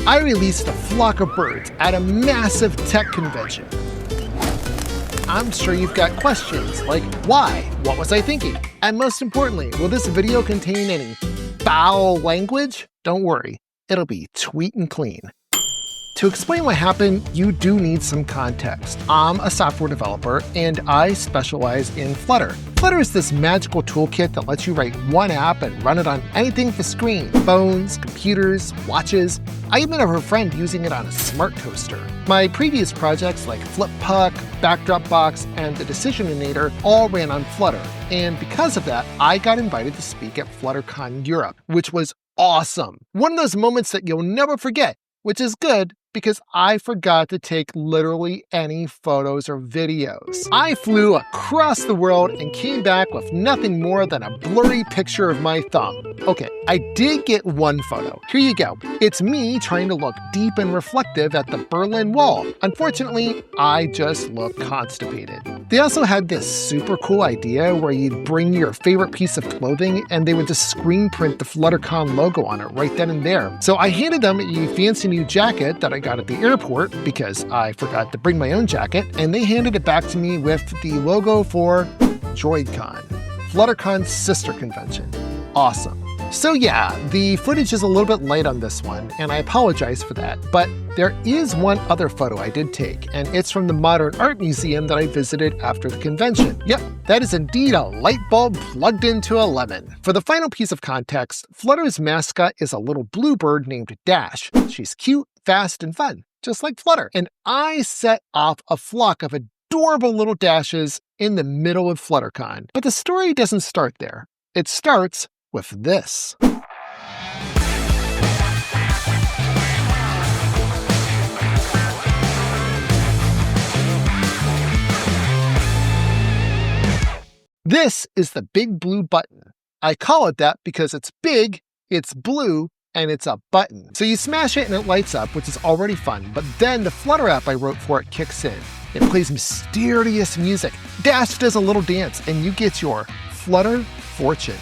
I released a flock of birds at a massive tech convention. I'm sure you've got questions like why, what was I thinking, and most importantly, will this video contain any foul language? Don't worry, it'll be sweet and clean. To explain what happened, you do need some context. I'm a software developer, and I specialize in Flutter. Flutter is this magical toolkit that lets you write one app and run it on anything with a screen: phones, computers, watches. I even have a friend using it on a smart toaster. My previous projects like FlipPuck, Backdrop Box, and the Decisionator all ran on Flutter. And because of that, I got invited to speak at Fluttercon Europe, which was awesome. One of those moments that you'll never forget, which is good because I forgot to take literally any photos or videos. I flew across the world and came back with nothing more than a blurry picture of my thumb. Okay, I did get one photo. Here you go. It's me trying to look deep and reflective at the Berlin Wall. Unfortunately, I just look constipated. They also had this super cool idea where you'd bring your favorite piece of clothing and they would just screen print the Fluttercon logo on it right then and there. So I handed them a fancy new jacket that I got at the airport because I forgot to bring my own jacket, and they handed it back to me with the logo for DroidCon, Fluttercon's sister convention. Awesome. So yeah, the footage is a little bit light on this one, and I apologize for that, but there is one other photo I did take, and it's from the Modern Art Museum that I visited after the convention. Yep, that is indeed a light bulb plugged into a lemon. For the final piece of context, Flutter's mascot is a little blue bird named Dash. She's cute, fast, and fun, just like Flutter. And I set off a flock of adorable little dashes in the middle of Fluttercon. But the story doesn't start there. It starts with this. This is the big blue button. I call it that because it's big, it's blue, and it's a button. So you smash it and it lights up, which is already fun, but then the Flutter app I wrote for it kicks in. It plays mysterious music. Dash does a little dance, and you get your Flutter fortune.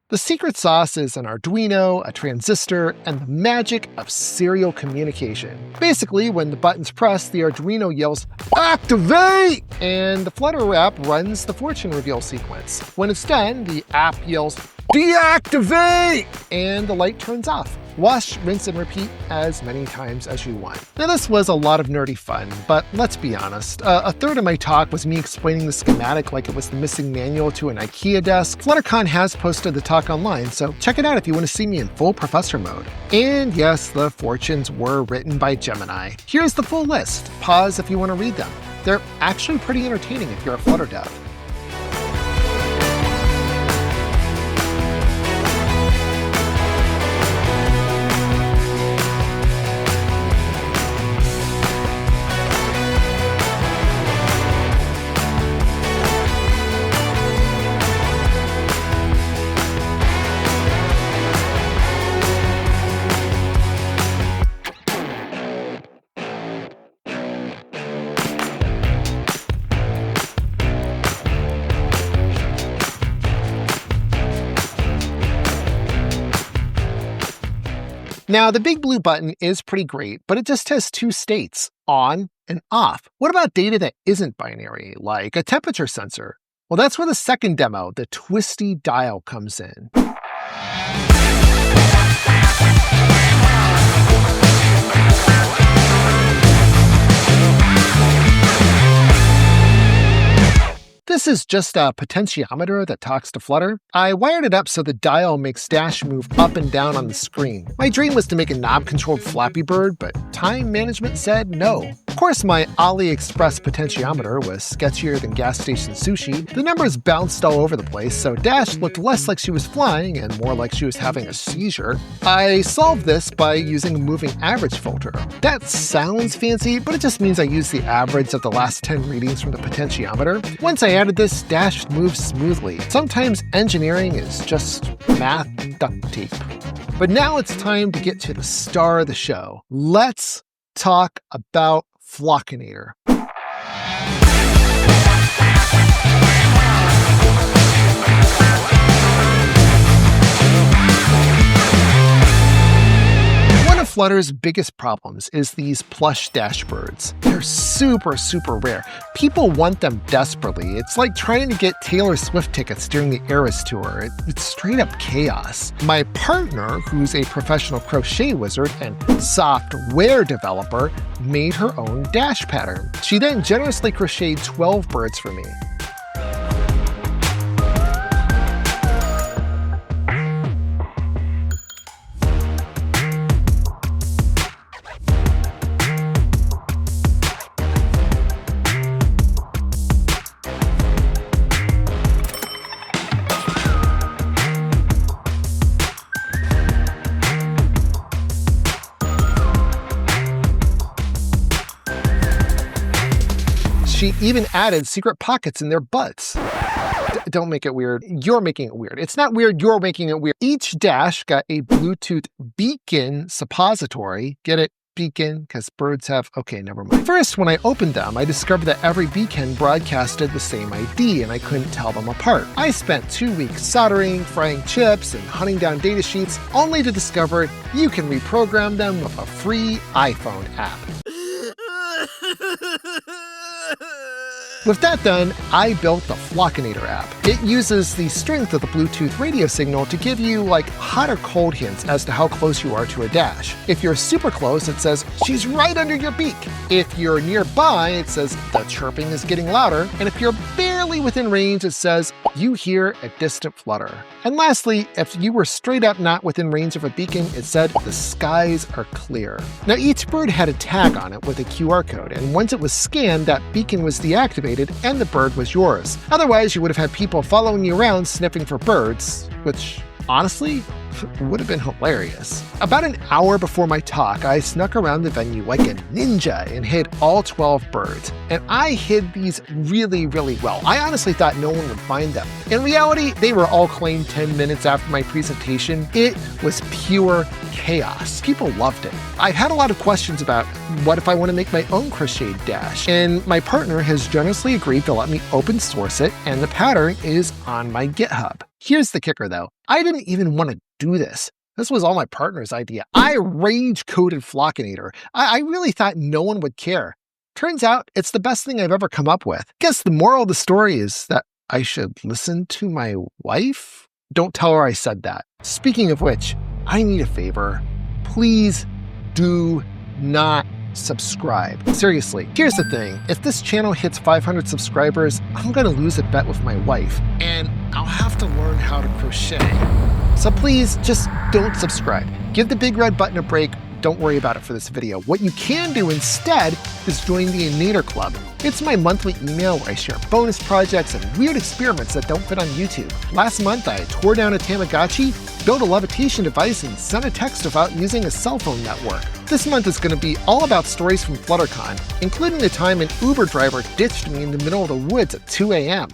The secret sauce is an Arduino, a transistor, and the magic of serial communication. Basically, when the button's pressed, the Arduino yells, "Activate!" and the Flutter app runs the fortune reveal sequence. When it's done, the app yells, "Deactivate!" and the light turns off. Wash, rinse, and repeat as many times as you want. Now, this was a lot of nerdy fun, but let's be honest. A third of my talk was me explaining the schematic like it was the missing manual to an IKEA desk. Fluttercon has posted the talk online, so check it out if you want to see me in full professor mode. And yes, the fortunes were written by Gemini. Here's the full list. Pause if you want to read them. They're actually pretty entertaining if you're a Flutter dev. Now, the big blue button is pretty great, but it just has two states, on and off. What about data that isn't binary, like a temperature sensor? Well, that's where the second demo, the Twisty Dial, comes in. This is just a potentiometer that talks to Flutter. I wired it up so the dial makes Dash move up and down on the screen. My dream was to make a knob-controlled Flappy Bird, but time management said no. Of course, my AliExpress potentiometer was sketchier than gas station sushi. The numbers bounced all over the place, so Dash looked less like she was flying and more like she was having a seizure. I solved this by using a moving average filter. That sounds fancy, but it just means I use the average of the last 10 readings from the potentiometer. Once I added this, Dash moves smoothly. Sometimes engineering is just math duct tape. But now it's time to get to the star of the show. Let's talk about Flockinator. Flutter's biggest problems is these plush dashbirds. They're super, super rare. People want them desperately. It's like trying to get Taylor Swift tickets during the Eras tour. It's straight up chaos. My partner, who's a professional crochet wizard and software developer, made her own dash pattern. She then generously crocheted 12 birds for me. She even added secret pockets in their butts. Don't make it weird. You're making it weird. It's not weird. You're making it weird. Each dash got a Bluetooth beacon suppository. Get it? Beacon? Because birds have... Okay, never mind. First, when I opened them, I discovered that every beacon broadcasted the same ID, and I couldn't tell them apart. I spent 2 weeks soldering, frying chips, and hunting down datasheets, only to discover you can reprogram them with a free iPhone app. With that done, I built the Flockinator app. It uses the strength of the Bluetooth radio signal to give you like hot or cold hints as to how close you are to a dash. If you're super close, it says, she's right under your beak. If you're nearby, it says, the chirping is getting louder. And if you're barely within range, it says, you hear a distant flutter. And lastly, if you were straight up not within range of a beacon, it said, the skies are clear. Now each bird had a tag on it with a QR code, and once it was scanned, that beacon was deactivated and the bird was yours. Otherwise, you would have had people following you around sniffing for birds, which honestly would have been hilarious. About an hour before my talk, I snuck around the venue like a ninja and hid all 12 birds. And I hid these really, really well. I honestly thought no one would find them. In reality, they were all claimed 10 minutes after my presentation. It was pure chaos. People loved it. I've had a lot of questions about what if I want to make my own crocheted dash, and my partner has generously agreed to let me open source it, and the pattern is on my GitHub. Here's the kicker though. I didn't even want to do this. This was all my partner's idea. I rage-coded Flockinator. I really thought no one would care. Turns out it's the best thing I've ever come up with. Guess the moral of the story is that I should listen to my wife? Don't tell her I said that. Speaking of which, I need a favor. Please do not subscribe. Seriously, here's the thing. If this channel hits 500 subscribers, I'm gonna lose a bet with my wife, and I'll have to learn how to crochet. So please, just don't subscribe. Give the big red button a break. Don't worry about it for this video. What you can do instead is join the Inator Club. It's my monthly email where I share bonus projects and weird experiments that don't fit on YouTube. Last month, I tore down a Tamagotchi, built a levitation device, and sent a text without using a cell phone network. This month is going to be all about stories from Fluttercon, including the time an Uber driver ditched me in the middle of the woods at 2 a.m.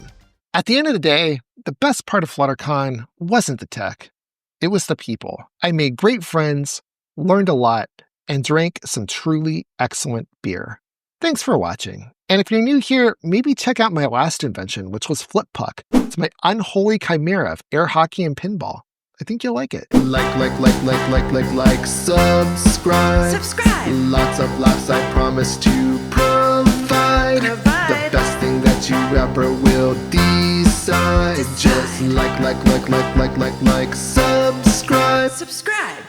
At the end of the day, the best part of Fluttercon wasn't the tech. It was the people. I made great friends, learned a lot, and drank some truly excellent beer. Thanks for watching. And if you're new here, maybe check out my last invention, which was Flip Puck. It's my unholy chimera of air hockey and pinball. I think you'll like it. Like, subscribe. Lots of laughs I promise to provide. The best thing that you ever will decide. Just like, subscribe.